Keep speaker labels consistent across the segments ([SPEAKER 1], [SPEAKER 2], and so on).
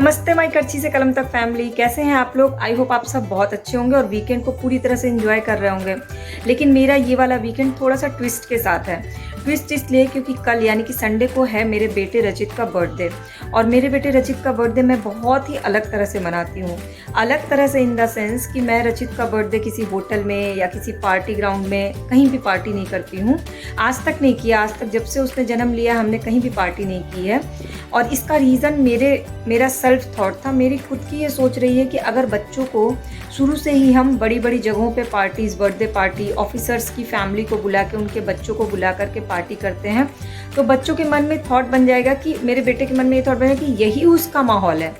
[SPEAKER 1] नमस्ते माई करची से कलम तक फैमिली, कैसे हैं आप लोग। आई होप आप सब बहुत अच्छे होंगे और वीकेंड को पूरी तरह से एंजॉय कर रहे होंगे। लेकिन मेरा ये वाला वीकेंड थोड़ा सा ट्विस्ट के साथ है। ट्विस्ट इसलिए क्योंकि कल यानी कि संडे को है मेरे बेटे रचित का बर्थडे। और मेरे बेटे रचित का बर्थडे मैं बहुत ही अलग तरह से मनाती हूँ। अलग तरह से इन द सेंस कि मैं रचित का बर्थडे किसी होटल में या किसी पार्टी ग्राउंड में कहीं भी पार्टी नहीं करती हूँ। आज तक नहीं किया। आज तक जब से उसने जन्म लिया हमने कहीं भी पार्टी नहीं की है। और इसका रीज़न मेरा सेल्फ थॉट था। मेरी खुद की ये सोच रही है कि अगर बच्चों को शुरू से ही हम बड़ी बड़ी जगहों पे पार्टीज़, बर्थडे पार्टी, ऑफिसर्स की फैमिली को बुला के उनके बच्चों को बुला करके पार्टी करते हैं तो बच्चों के मन में थॉट बन जाएगा कि मेरे बेटे के मन में ये थॉट बनेगा कि यही उसका माहौल है,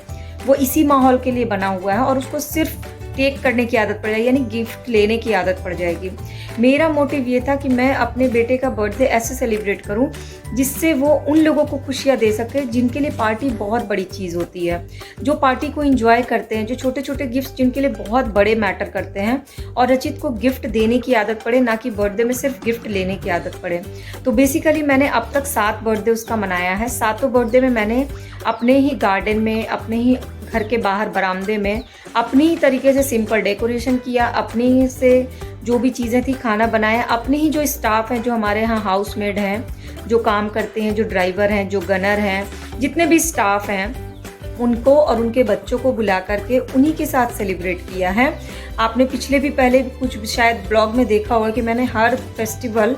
[SPEAKER 1] वो इसी माहौल के लिए बना हुआ है और उसको सिर्फ टेक करने की आदत पड़ जाएगी, यानी गिफ्ट लेने की आदत पड़ जाएगी। मेरा मोटिव ये था कि मैं अपने बेटे का बर्थडे ऐसे सेलिब्रेट करूं जिससे वो उन लोगों को खुशियां दे सके जिनके लिए पार्टी बहुत बड़ी चीज़ होती है, जो पार्टी को एंजॉय करते हैं, जो छोटे छोटे गिफ्ट जिनके लिए बहुत बड़े मैटर करते हैं। और रचित को गिफ्ट देने की आदत पड़े, ना कि बर्थडे में सिर्फ गिफ्ट लेने की आदत पड़े। तो बेसिकली मैंने अब तक 7 बर्थडे उसका मनाया है। 7 बर्थडे में मैंने अपने ही गार्डन में, अपने ही घर के बाहर बरामदे में अपनी ही तरीके से सिंपल डेकोरेशन किया, अपनी ही से जो भी चीज़ें थी खाना बनाया। अपने ही जो स्टाफ हैं, जो हमारे यहाँ हाउसमेड हैं, जो काम करते हैं, जो ड्राइवर हैं, जो गनर हैं, जितने भी स्टाफ हैं उनको और उनके बच्चों को बुला करके उन्हीं के साथ सेलिब्रेट किया है। आपने पिछले भी पहले कुछ शायद ब्लॉग में देखा होगा कि मैंने हर फेस्टिवल,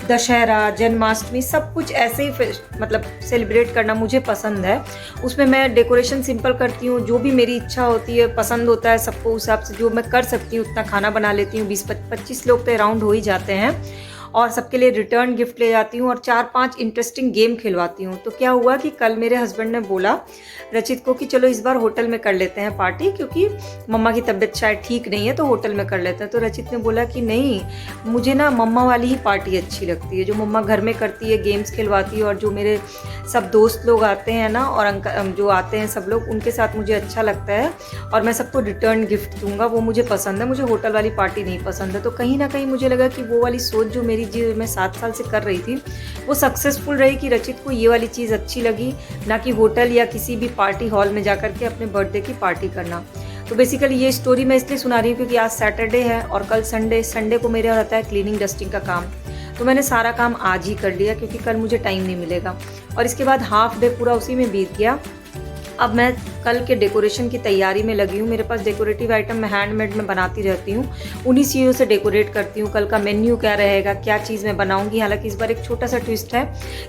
[SPEAKER 1] दशहरा, जन्माष्टमी, सब कुछ ऐसे ही मतलब सेलिब्रेट करना मुझे पसंद है। उसमें मैं डेकोरेशन सिंपल करती हूँ, जो भी मेरी इच्छा होती है, पसंद होता है सबको, उस हिसाब से जो मैं कर सकती हूँ उतना खाना बना लेती हूँ। 20-25 लोग तो अराउंड हो ही जाते हैं और सबके लिए रिटर्न गिफ्ट ले जाती हूँ और 4-5 इंटरेस्टिंग गेम खिलवाती हूँ। तो क्या हुआ कि कल मेरे हस्बैंड ने बोला रचित को कि चलो इस बार होटल में कर लेते हैं पार्टी, क्योंकि मम्मा की तबीयत शायद ठीक नहीं है तो होटल में कर लेते हैं। तो रचित ने बोला कि नहीं, मुझे ना मम्मा वाली ही पार्टी अच्छी लगती है, जो मम्मा घर में करती है, गेम्स खिलवाती है और जो मेरे सब दोस्त लोग आते हैं ना और अंकल जो आते हैं सब लोग, उनके साथ मुझे अच्छा लगता है और मैं सबको रिटर्न गिफ्ट दूंगा, वो मुझे पसंद है। मुझे होटल वाली पार्टी नहीं पसंद है। तो कहीं ना कहीं मुझे लगा कि वो वाली सोच जो मेरी जो मैं 7 साल से कर रही थी वो सक्सेसफुल रही, कि रचित को ये वाली चीज़ अच्छी लगी, ना कि होटल या किसी भी पार्टी हॉल में जा करके अपने बर्थडे की पार्टी करना। तो बेसिकली ये स्टोरी मैं इसलिए सुना रही हूँ क्योंकि आज सैटरडे है और कल संडे को मेरा रहता है क्लीनिंग डस्टिंग का काम। तो मैंने सारा काम आज ही कर लिया क्योंकि कल मुझे टाइम नहीं मिलेगा। और इसके बाद हाफ डे पूरा उसी में बीत गया। अब मैं कल के डेकोरेशन की तैयारी में लगी हूँ। मेरे पास डेकोरेटिव आइटम मैं हैंडमेड में बनाती रहती हूँ, उन्हीं चीज़ों से डेकोरेट करती हूँ। कल का मेन्यू क्या रहेगा, क्या चीज़ मैं बनाऊँगी। हालांकि इस बार एक छोटा सा ट्विस्ट है।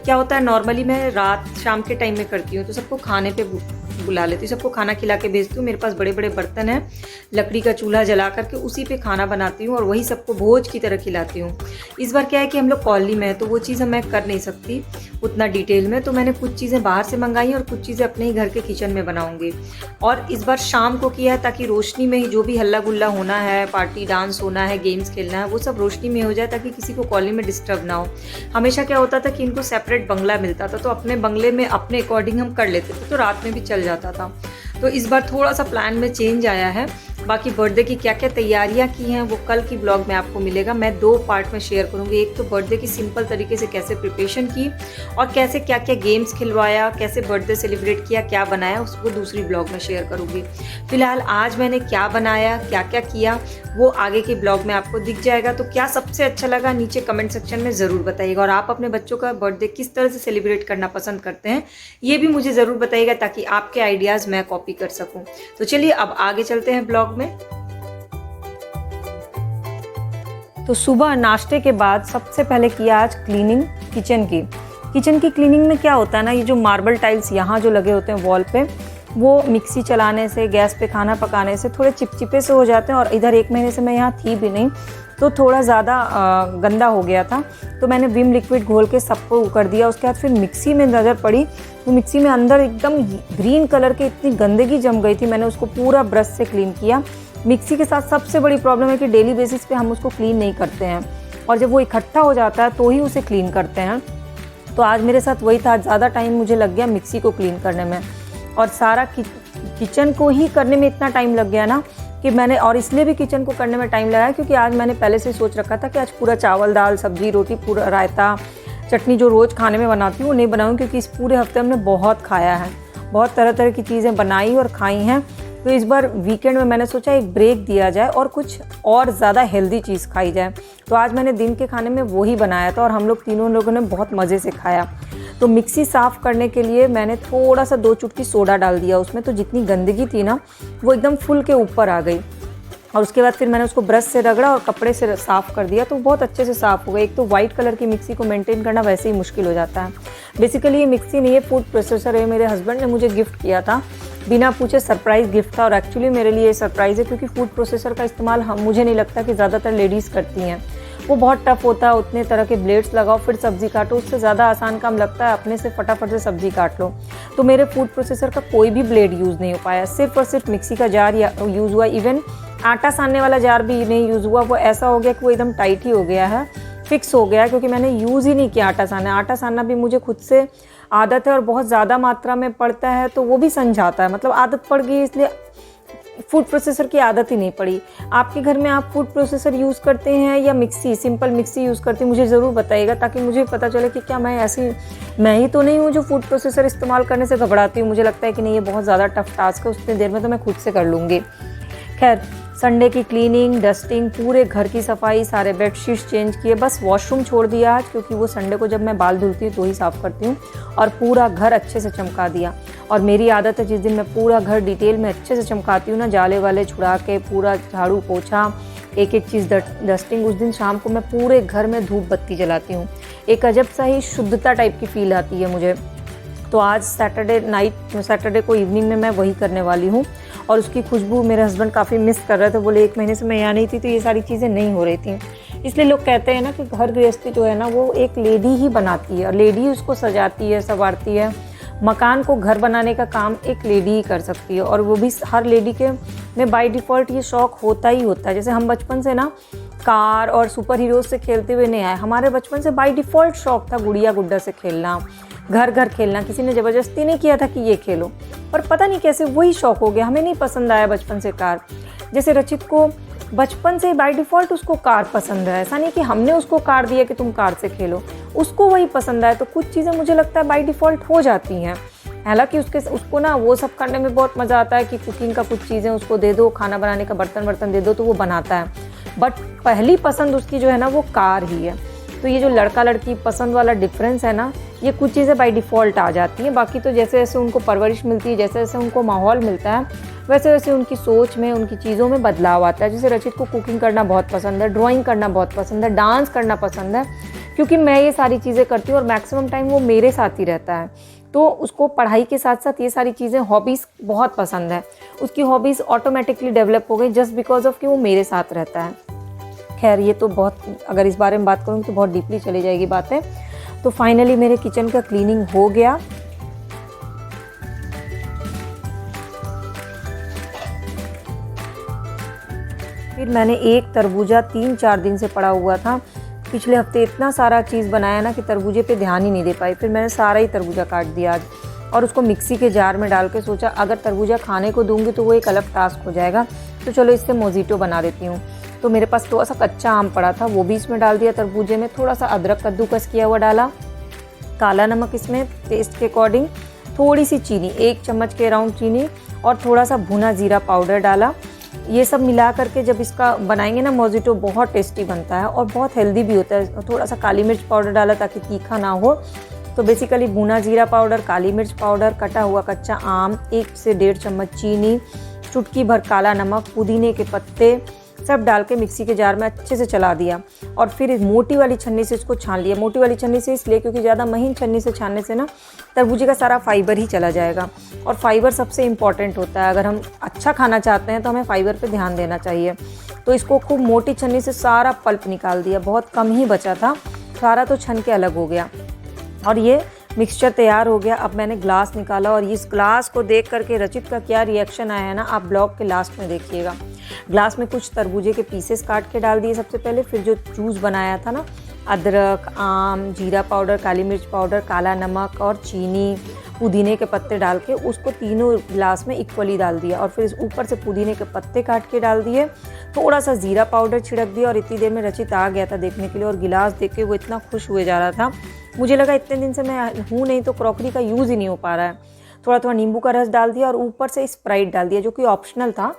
[SPEAKER 1] क्या होता है, नॉर्मली मैं रात शाम के टाइम में करती हूँ तो सबको खाने पे बुला लेती हूँ, सबको खाना खिला के भेजती हूँ। मेरे पास बड़े बड़े बर्तन हैं, लकड़ी का चूल्हा जला करके उसी पे खाना बनाती हूँ और वही सबको भोज की तरह खिलाती हूँ। इस बार क्या है कि हम लोग कॉलोनी में है तो वो चीज़ें मैं कर नहीं सकती उतना डिटेल में, तो मैंने कुछ चीज़ें बाहर से मंगाई और कुछ चीज़ें अपने ही घर के किचन में बनाऊँगी। और इस बार शाम को किया है ताकि रोशनी में ही जो भी हल्ला गुल्ला होना है, पार्टी डांस होना है, गेम्स खेलना है, वो सब रोशनी में हो जाए ताकि किसी को कॉलोनी में डिस्टर्ब ना हो। हमेशा क्या होता था कि इनको सेपरेट बंगला मिलता था तो अपने बंगले में अपने अकॉर्डिंग हम कर लेते थे, तो रात में भी चल जाता था। तो इस बार थोड़ा सा प्लान में चेंज आया है। बाकी बर्थडे की क्या क्या तैयारियां की हैं वो कल की ब्लॉग में आपको मिलेगा। मैं 2 पार्ट में शेयर करूंगी। एक तो बर्थडे की सिंपल तरीके से कैसे प्रिपरेशन की और कैसे क्या क्या गेम्स खिलवाया, कैसे बर्थडे सेलिब्रेट किया, क्या बनाया, उसको दूसरी ब्लॉग में शेयर करूंगी। फिलहाल आज मैंने क्या बनाया, क्या क्या किया, वो आगे के ब्लॉग में आपको दिख जाएगा। तो क्या सबसे अच्छा लगा नीचे कमेंट सेक्शन में ज़रूर बताइएगा। और आप अपने बच्चों का बर्थडे किस तरह से सेलिब्रेट करना पसंद करते हैं ये भी मुझे ज़रूर बताइएगा ताकि आपके आइडियाज़ मैं कॉपी कर सकूं। तो चलिए अब आगे चलते हैं ब्लॉग में। तो सुबह नाश्ते के बाद सबसे पहले किया आज क्लीनिंग किचन की क्लीनिंग में क्या होता है ना, ये जो मार्बल टाइल्स यहाँ जो लगे होते हैं वॉल पे, वो मिक्सी चलाने से, गैस पे खाना पकाने से थोड़े चिपचिपे से हो जाते हैं। और इधर 1 महीने से मैं यहाँ थी भी नहीं तो थोड़ा ज़्यादा गंदा हो गया था। तो मैंने विम लिक्विड घोल के सबको कर दिया। उसके बाद फिर मिक्सी में नज़र पड़ी तो मिक्सी में अंदर एकदम ग्रीन कलर की इतनी गंदगी जम गई थी। मैंने उसको पूरा ब्रश से क्लीन किया। मिक्सी के साथ सबसे बड़ी प्रॉब्लम है कि डेली बेसिस पे हम उसको क्लीन नहीं करते हैं और जब वो इकट्ठा हो जाता है तो ही उसे क्लीन करते हैं। तो आज मेरे साथ वही था। ज़्यादा टाइम मुझे लग गया मिक्सी को क्लीन करने में और सारा किचन को ही करने में इतना टाइम लग गया ना कि मैंने, और इसलिए भी किचन को करने में टाइम लगा क्योंकि आज मैंने पहले से सोच रखा था कि आज पूरा चावल, दाल, सब्जी, रोटी, पूरा रायता, चटनी जो रोज़ खाने में बनाती हूँ वो नहीं बनाऊँ क्योंकि इस पूरे हफ्ते हमने बहुत खाया है। बहुत तरह तरह की चीज़ें बनाई और खाई हैं। तो इस बार वीकेंड में मैंने सोचा एक ब्रेक दिया जाए और कुछ और ज़्यादा हेल्दी चीज़ खाई जाए। तो आज मैंने दिन के खाने में वही बनाया था और हम लोग तीनों लोगों ने बहुत मज़े से खाया। तो मिक्सी साफ़ करने के लिए मैंने थोड़ा सा 2 चुटकी सोडा डाल दिया उसमें, तो जितनी गंदगी थी ना वो एकदम फुल के ऊपर आ गई। और उसके बाद फिर मैंने उसको ब्रश से रगड़ा और कपड़े से साफ़ कर दिया, तो बहुत अच्छे से साफ़ हो गया। एक तो वाइट कलर की मिक्सी को मेंटेन करना वैसे ही मुश्किल हो जाता है। बेसिकली ये मिक्सी नहीं है, फूड प्रोसेसर है। मेरे हस्बैंड ने मुझे गिफ्ट किया था, बिना पूछे सरप्राइज़ गिफ्ट था। और एक्चुअली मेरे लिए सरप्राइज़ है क्योंकि फूड प्रोसेसर का इस्तेमाल मुझे नहीं लगता कि ज़्यादातर लेडीज़ करती हैं। वो बहुत टफ होता है, उतने तरह के ब्लेड्स लगाओ फिर सब्ज़ी काटो, उससे ज़्यादा आसान काम लगता है अपने से फटाफट से सब्ज़ी काट लो। तो मेरे फूड प्रोसेसर का कोई भी ब्लेड यूज़ नहीं हो पाया, सिर्फ और सिर्फ मिक्सी का जार यूज़ हुआ। इवन आटा सानने वाला जार भी नहीं यूज़ हुआ। वो ऐसा हो गया कि वो एकदम टाइट ही हो गया है, फिक्स हो गया, क्योंकि मैंने यूज़ ही नहीं किया आटा सानना। आटा सानना भी मुझे खुद से आदत है और बहुत ज़्यादा मात्रा में पड़ता है तो वो भी सन जाता है, मतलब आदत पड़ गई, इसलिए फूड प्रोसेसर की आदत ही नहीं पड़ी। आपके घर में आप फूड प्रोसेसर यूज़ करते हैं या मिक्सी, सिंपल मिक्सी यूज़ करते हैं, मुझे ज़रूर बताइएगा, ताकि मुझे पता चले कि क्या मैं ही तो नहीं हूँ जो फूड प्रोसेसर इस्तेमाल करने से घबराती हूँ। मुझे लगता है कि नहीं, ये बहुत ज़्यादा टफ टास्क है, उतनी देर में तो मैं खुद से कर लूँगी। खैर, संडे की क्लीनिंग, डस्टिंग, पूरे घर की सफाई, सारे बेडशीट्स चेंज किए, बस वॉशरूम छोड़ दिया आज, क्योंकि वो संडे को जब मैं बाल धुलती हूँ तो ही साफ़ करती हूँ, और पूरा घर अच्छे से चमका दिया। और मेरी आदत है जिस दिन मैं पूरा घर डिटेल में अच्छे से चमकाती हूँ ना, जाले वाले छुड़ा के पूरा झाड़ू पोछा, एक एक चीज़ डस्टिंग, उस दिन शाम को मैं पूरे घर में धूप बत्ती जलाती हूँ। एक अजब सा ही शुद्धता टाइप की फील आती है मुझे। तो आज सैटरडे को इवनिंग में मैं वही करने वाली हूँ। और उसकी खुशबू मेरे हस्बैंड काफ़ी मिस कर रहे थे, बोले 1 महीने से मैं यहाँ नहीं थी तो ये सारी चीज़ें नहीं हो रही थी। इसलिए लोग कहते हैं ना कि घर गृहस्थी जो है ना वो एक लेडी ही बनाती है, और लेडी ही उसको सजाती है, संवारती है। मकान को घर बनाने का काम एक लेडी ही कर सकती है, और वो भी हर लेडी के में बाय डिफ़ॉल्ट ये शौक़ होता ही होता है। जैसे हम बचपन से ना कार और सुपर हीरोज़ से खेलते हुए नहीं आए, हमारे बचपन से बाय डिफ़ॉल्ट शौक़ था गुड़िया गुड्डा से खेलना, घर घर खेलना। किसी ने ज़बरदस्ती नहीं किया था कि ये खेलो, पर पता नहीं कैसे वही शौक़ हो गया। हमें नहीं पसंद आया बचपन से कार। जैसे रचित को बचपन से बाय डिफ़ॉल्ट उसको कार पसंद है, ऐसा नहीं कि हमने उसको कार दिया कि तुम कार से खेलो, उसको वही पसंद आया। तो कुछ चीज़ें मुझे लगता है बाय डिफ़ॉल्ट हो जाती हैं। हालांकि उसको ना वो सब करने में बहुत मज़ा आता है कि कुकिंग का कुछ चीज़ें उसको दे दो, खाना बनाने का बर्तन दे दो तो वो बनाता है, बट पहली पसंद उसकी जो है ना वो कार ही है। तो ये जो लड़का लड़की पसंद वाला डिफरेंस है ना, ये कुछ चीज़ें बाय डिफ़ॉल्ट आ जाती हैं। बाकी तो जैसे जैसे उनको परवरिश मिलती है, जैसे जैसे उनको माहौल मिलता है, वैसे वैसे उनकी सोच में, उनकी चीज़ों में बदलाव आता है। जैसे रचित को कुकिंग करना बहुत पसंद है, ड्राइंग करना बहुत पसंद है, डांस करना पसंद है, क्योंकि मैं ये सारी चीज़ें करती हूँ और मैक्सिमम टाइम वो मेरे साथ ही रहता है। तो उसको पढ़ाई के साथ साथ ये सारी चीज़ें, हॉबीज़ बहुत पसंद है। उसकी हॉबीज़ ऑटोमेटिकली डेवलप हो गई जस्ट बिकॉज ऑफ कि वो मेरे साथ रहता है। खैर, ये तो बहुत, अगर इस बारे में बात करूँ तो बहुत डीपली चली जाएगी बातें। तो फाइनली मेरे किचन का क्लीनिंग हो गया। फिर मैंने एक तरबूजा 3-4 दिन से पड़ा हुआ था, पिछले हफ्ते इतना सारा चीज़ बनाया ना कि तरबूजे पे ध्यान ही नहीं दे पाई। फिर मैंने सारा ही तरबूजा काट दिया आज, और उसको मिक्सी के जार में डाल के सोचा अगर तरबूजा खाने को दूंगी तो वो एक अलग टास्क हो जाएगा, तो चलो इससे मोजीटो बना देती हूँ। तो मेरे पास थोड़ा सा कच्चा आम पड़ा था, वो भी इसमें डाल दिया तरबूजे में। थोड़ा सा अदरक कद्दूकस किया हुआ डाला, काला नमक इसमें टेस्ट के अकॉर्डिंग, थोड़ी सी चीनी, 1 चम्मच के अराउंड चीनी, और थोड़ा सा भुना जीरा पाउडर डाला। ये सब मिला करके जब इसका बनाएंगे ना मोजीटो, बहुत टेस्टी बनता है और बहुत हेल्दी भी होता है। थोड़ा सा काली मिर्च पाउडर डाला ताकि तीखा ना हो। तो बेसिकली भुना जीरा पाउडर, काली मिर्च पाउडर, कटा हुआ कच्चा आम, 1 से 1.5 चम्मच चीनी, चुटकी भर काला नमक, पुदीने के पत्ते, सब डाल के मिक्सी के जार में अच्छे से चला दिया। और फिर मोटी वाली छन्नी से इसको छान लिया। मोटी वाली छन्नी से इसलिए क्योंकि ज़्यादा महीन छन्नी से छानने से ना तरबूजे का सारा फाइबर ही चला जाएगा, और फाइबर सबसे इम्पॉर्टेंट होता है। अगर हम अच्छा खाना चाहते हैं तो हमें फाइबर पे ध्यान देना चाहिए। तो इसको खूब मोटी छन्नी से सारा पल्प निकाल दिया, बहुत कम ही बचा था, सारा तो छन के अलग हो गया। और ये मिक्सचर तैयार हो गया। अब मैंने ग्लास निकाला, और इस ग्लास को देख करके रचित का क्या रिएक्शन आया है ना, आप ब्लॉग के लास्ट में देखिएगा। ग्लास में कुछ तरबूजे के पीसेस काट के डाल दिए सबसे पहले, फिर जो जूस बनाया था ना, अदरक, आम, जीरा पाउडर, काली मिर्च पाउडर, काला नमक और चीनी, पुदीने के पत्ते डाल के उसको तीनों गिलास में इक्वली डाल दिया। और फिर ऊपर से पुदीने के पत्ते काट के डाल दिए, थोड़ा सा ज़ीरा पाउडर छिड़क दिया। और इतनी देर में रचित आ गया था देखने के लिए, और गिलास देख के वो इतना खुश हुए जा रहा था। मुझे लगा इतने दिन से मैं हूँ नहीं तो क्रॉकरी का यूज़ ही नहीं हो पा रहा है। थोड़ा थोड़ा नींबू का रस डाल दिया और ऊपर से स्प्राइट डाल दिया, जो कि ऑप्शनल था।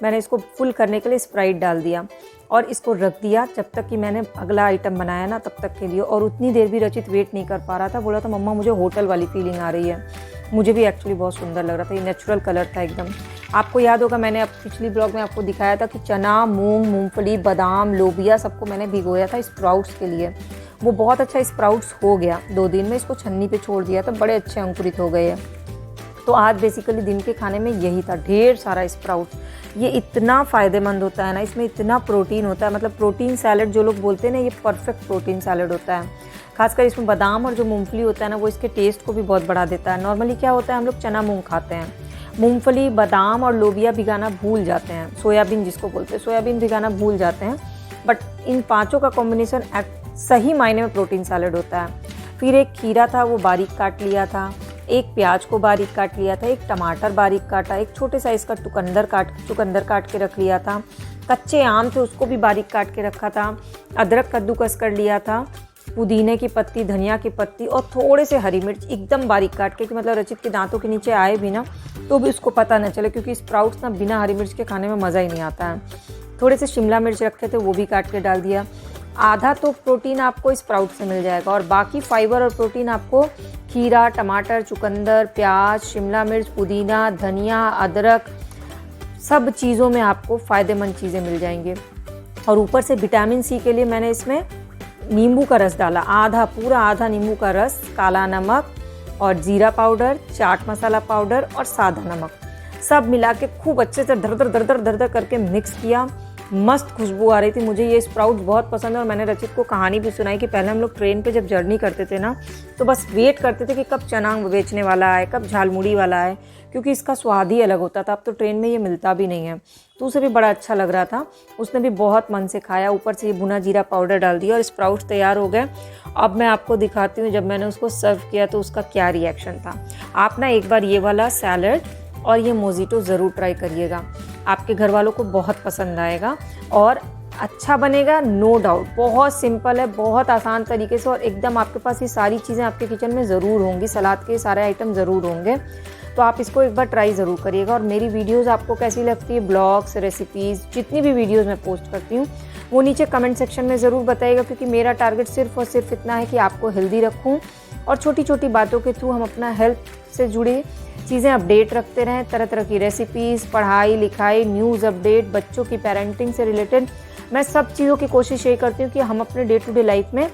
[SPEAKER 1] मैंने इसको फुल करने के लिए स्प्राइट डाल दिया और इसको रख दिया जब तक कि मैंने अगला आइटम बनाया ना, तब तक के लिए। और उतनी देर भी रचित वेट नहीं कर पा रहा था, बोला था मम्मा मुझे होटल वाली फीलिंग आ रही है। मुझे भी एक्चुअली बहुत सुंदर लग रहा था, ये नेचुरल कलर था एकदम। आपको याद होगा मैंने अब पिछली ब्लॉग में आपको दिखाया था कि चना, मूंग, मूंगफली, बादाम, लोबिया सबको मैंने भिगोया था स्प्राउट्स के लिए। वो बहुत अच्छा स्प्राउट्स हो गया 2 दिन में, इसको छन्नी पे छोड़ दिया था, बड़े अच्छे अंकुरित हो गए हैं। तो आज बेसिकली दिन के खाने में यही था, ढेर सारा स्प्राउट्स। ये इतना फ़ायदेमंद होता है ना, इसमें इतना प्रोटीन होता है, मतलब प्रोटीन सैलड जो लोग बोलते हैं ना, ये परफेक्ट प्रोटीन सैलड होता है। खासकर इसमें बादाम और जो मूंगफली होता है ना, वो इसके टेस्ट को भी बहुत बढ़ा देता है। नॉर्मली क्या होता है, हम लोग चना मूंग खाते हैं, मूंगफली, बादाम और लोबिया भिगाना भूल जाते हैं, सोयाबीन जिसको बोलते हैं, सोयाबीन भिगाना भूल जाते हैं। बट इन पाँचों का कॉम्बिनेशन सही मायने में प्रोटीन सैलड होता है। फिर एक खीरा था, वो बारीक काट लिया था, एक प्याज को बारीक काट लिया था, एक टमाटर बारीक काटा, एक छोटे साइज़ का चुकंदर काट के रख लिया था, कच्चे आम थे उसको भी बारीक काट के रखा था, अदरक कद्दूकस कर लिया था, पुदीने की पत्ती, धनिया की पत्ती और थोड़े से हरी मिर्च एकदम बारीक काट के, कि मतलब रचित के दांतों के नीचे आए भी ना तो भी उसको पता न चले, क्योंकि स्प्राउट्स ना बिना हरी मिर्च के खाने में मज़ा ही नहीं आता है। थोड़े से शिमला मिर्च रखे थे, वो भी काट के डाल दिया। आधा तो प्रोटीन आपको स्प्राउट से मिल जाएगा और बाकी फाइबर और प्रोटीन आपको खीरा, टमाटर, चुकंदर, प्याज, शिमला मिर्च, पुदीना, धनिया, अदरक, सब चीज़ों में आपको फ़ायदेमंद चीज़ें मिल जाएंगी। और ऊपर से विटामिन सी के लिए मैंने इसमें नींबू का रस डाला, पूरा आधा नींबू का रस, काला नमक और जीरा पाउडर, चाट मसाला पाउडर और सादा नमक, सब मिला के खूब अच्छे से दर दर करके मिक्स किया। मस्त खुशबू आ रही थी। मुझे ये स्प्राउट्स बहुत पसंद है और मैंने रचित को कहानी भी सुनाई कि पहले हम लोग ट्रेन पे जब जर्नी करते थे ना, तो बस वेट करते थे कि कब चना बेचने वाला आए, कब झालमुड़ी वाला आए, क्योंकि इसका स्वाद ही अलग होता था। अब तो ट्रेन में ये मिलता भी नहीं है, तो उसे भी बड़ा अच्छा लग रहा था। उसने भी बहुत मन से खाया। ऊपर से ये भुना जीरा पाउडर डाल दिया और स्प्राउट्स तैयार हो गए। अब मैं आपको दिखाती हूँ जब मैंने उसको सर्व किया तो उसका क्या रिएक्शन था। आप ना एक बार ये वाला सैलड और ये मोजिटो ज़रूर ट्राई करिएगा, आपके घर वालों को बहुत पसंद आएगा और अच्छा बनेगा, नो डाउट। बहुत सिंपल है, बहुत आसान तरीके से, और एकदम आपके पास ये सारी चीज़ें आपके किचन में ज़रूर होंगी, सलाद के सारे आइटम ज़रूर होंगे। तो आप इसको एक बार ट्राई ज़रूर करिएगा। और मेरी वीडियोस आपको कैसी लगती है, ब्लॉग्स, रेसिपीज़, जितनी भी वीडियोस मैं पोस्ट करती हूँ वो नीचे कमेंट सेक्शन में ज़रूर बताइएगा, क्योंकि मेरा टारगेट सिर्फ और सिर्फ इतना है कि आपको हेल्दी रखूँ और छोटी छोटी बातों के थ्रू हम अपना हेल्थ से जुड़ी चीज़ें अपडेट रखते रहें। तरह तरह की रेसिपीज़, पढ़ाई लिखाई, न्यूज़ अपडेट, बच्चों की पेरेंटिंग से रिलेटेड मैं सब चीज़ों की कोशिश यही करती हूँ कि हम अपने डे टू डे लाइफ में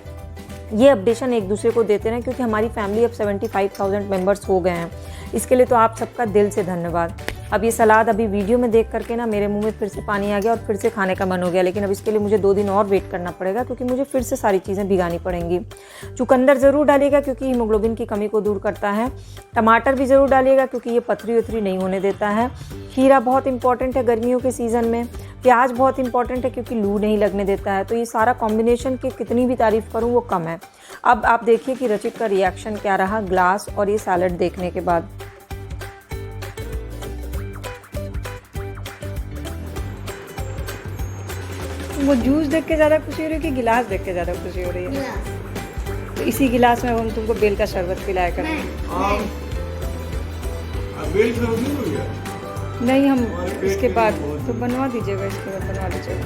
[SPEAKER 1] ये अपडेशन एक दूसरे को देते रहें, क्योंकि हमारी फैमिली अब 75,000 मेंबर्स हो गए हैं। इसके लिए तो आप सबका दिल से धन्यवाद। अब ये सलाद अभी वीडियो में देख करके ना मेरे मुंह में फिर से पानी आ गया और फिर से खाने का मन हो गया, लेकिन अब इसके लिए मुझे 2 दिन और वेट करना पड़ेगा, क्योंकि मुझे फिर से सारी चीज़ें भिगानी पड़ेंगी। चुकंदर ज़रूर डालिएगा क्योंकि हीमोग्लोबिन की कमी को दूर करता है। टमाटर भी ज़रूर डालिएगा क्योंकि ये पथरी उथरी नहीं होने देता है। खीरा बहुत इंपॉर्टेंट है गर्मियों के सीज़न में। प्याज बहुत इंपॉर्टेंट है क्योंकि लू नहीं लगने देता है। तो ये सारा कॉम्बिनेशन की कितनी भी तारीफ़ करूँ वो कम है। अब आप देखिए कि रचित का रिएक्शन क्या रहा ग्लास और ये सैलड देखने के बाद। वो जूस देख के ज़्यादा खुशी हो रही है कि गिलास देख के ज़्यादा खुशी हो रही है? तो इसी गिलास में हम तुमको बेल का शरबत पिलाया करेंगे। नहीं, हम इसके बाद तो बनवा दीजिएगा, इसके बाद बनवा दीजिएगा।